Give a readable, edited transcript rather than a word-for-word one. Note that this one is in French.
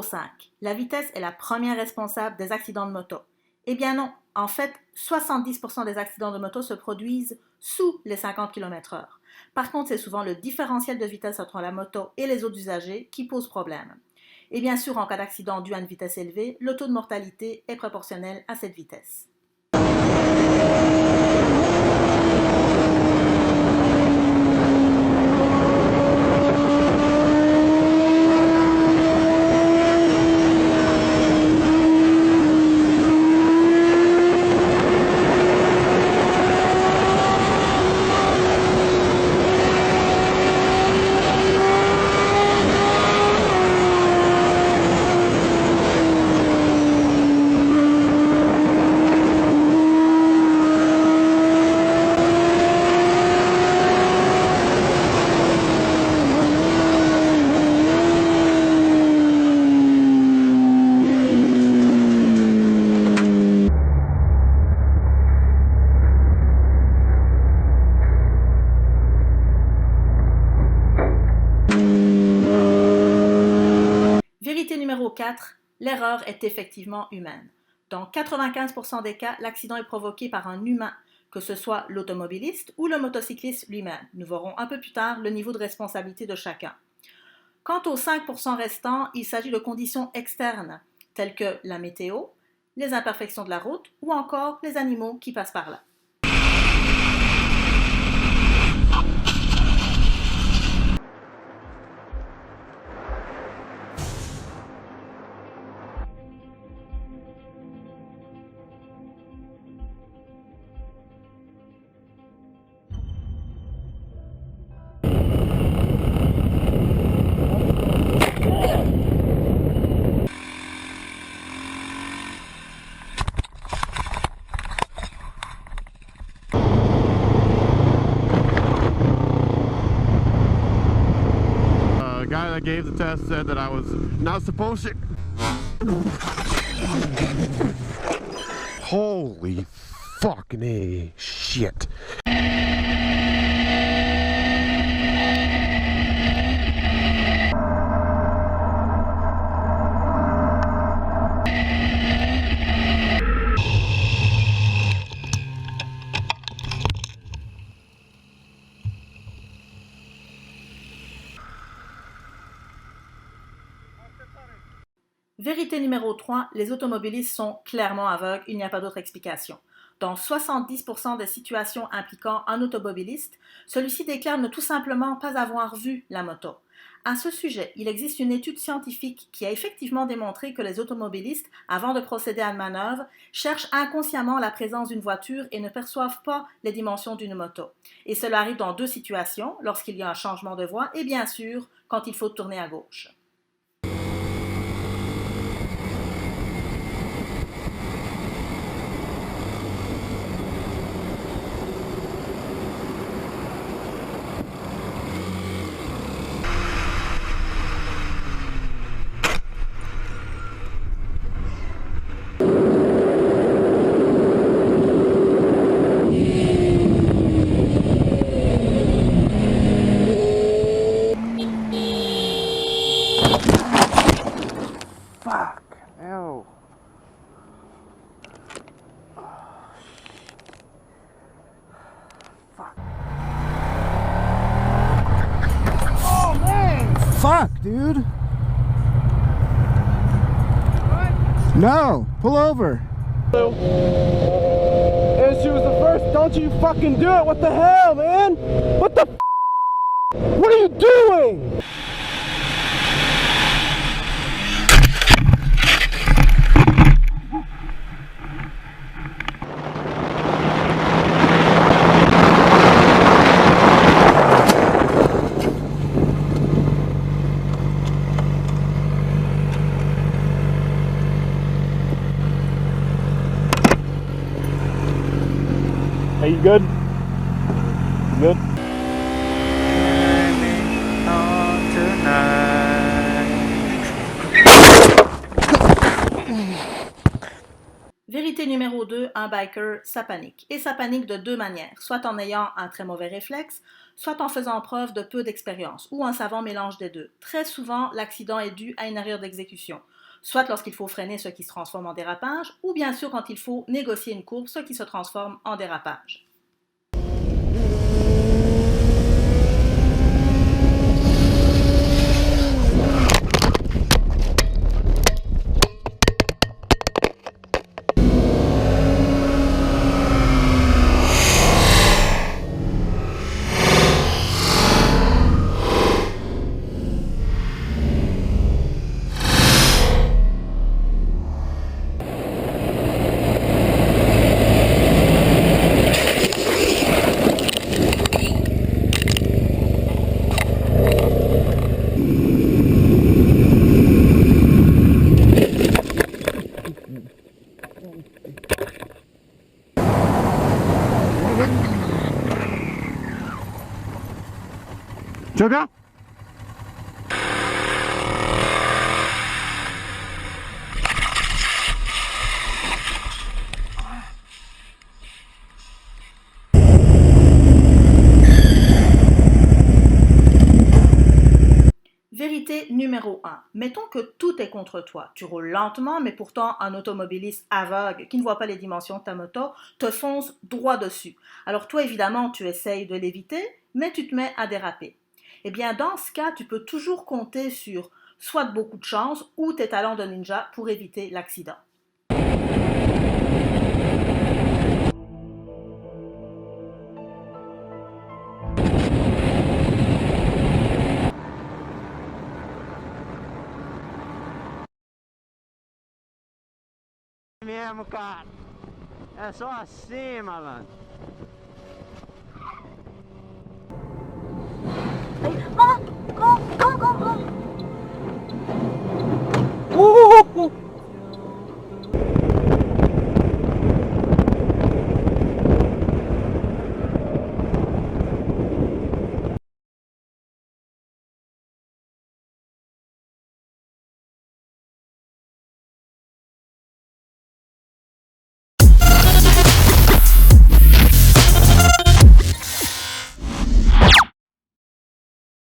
numéro 5. La vitesse est la première responsable des accidents de moto. Eh bien non, en fait, 70% des accidents de moto se produisent sous les 50 km/h. Par contre, c'est souvent le différentiel de vitesse entre la moto et les autres usagers qui pose problème. Et bien sûr, en cas d'accident dû à une vitesse élevée, le taux de mortalité est proportionnel à cette vitesse. Vérité numéro 4, l'erreur est effectivement humaine. Dans 95% des cas, l'accident est provoqué par un humain, que ce soit l'automobiliste ou le motocycliste lui-même. Nous verrons un peu plus tard le niveau de responsabilité de chacun. Quant aux 5% restants, il s'agit de conditions externes, telles que la météo, les imperfections de la route ou encore les animaux qui passent par là. The guy that gave the test said that I was not supposed to. Holy fucking A shit. Vérité numéro 3, les automobilistes sont clairement aveugles, il n'y a pas d'autre explication. Dans 70% des situations impliquant un automobiliste, celui-ci déclare ne tout simplement pas avoir vu la moto. À ce sujet, il existe une étude scientifique qui a effectivement démontré que les automobilistes, avant de procéder à une manœuvre, cherchent inconsciemment la présence d'une voiture et ne perçoivent pas les dimensions d'une moto. Et cela arrive dans deux situations, lorsqu'il y a un changement de voie et bien sûr, quand il faut tourner à gauche. Fuck. Ew. Fuck. Oh man! Fuck, dude. What? No, pull over. And she was the first. Don't you fucking do it! What the hell, man? What the? What are you doing? Are you good? Good? Vérité numéro 2, un biker, ça panique. Et ça panique de deux manières, soit en ayant un très mauvais réflexe, soit en faisant preuve de peu d'expérience, ou un savant mélange des deux. Très souvent, l'accident est dû à une erreur d'exécution, soit lorsqu'il faut freiner ce qui se transforme en dérapage, ou bien sûr quand il faut négocier une courbe, ce qui se transforme en dérapage. Sugar? Vérité numéro 1. Mettons que tout est contre toi. Tu roules lentement, mais pourtant un automobiliste aveugle qui ne voit pas les dimensions de ta moto te fonce droit dessus. Alors toi, évidemment, tu essayes de l'éviter, mais tu te mets à déraper. Eh bien, dans ce cas, tu peux toujours compter sur soit beaucoup de chance ou tes talents de ninja pour éviter l'accident. Mesmo, cara. É só assim, malandro. Go, go, go, go, go.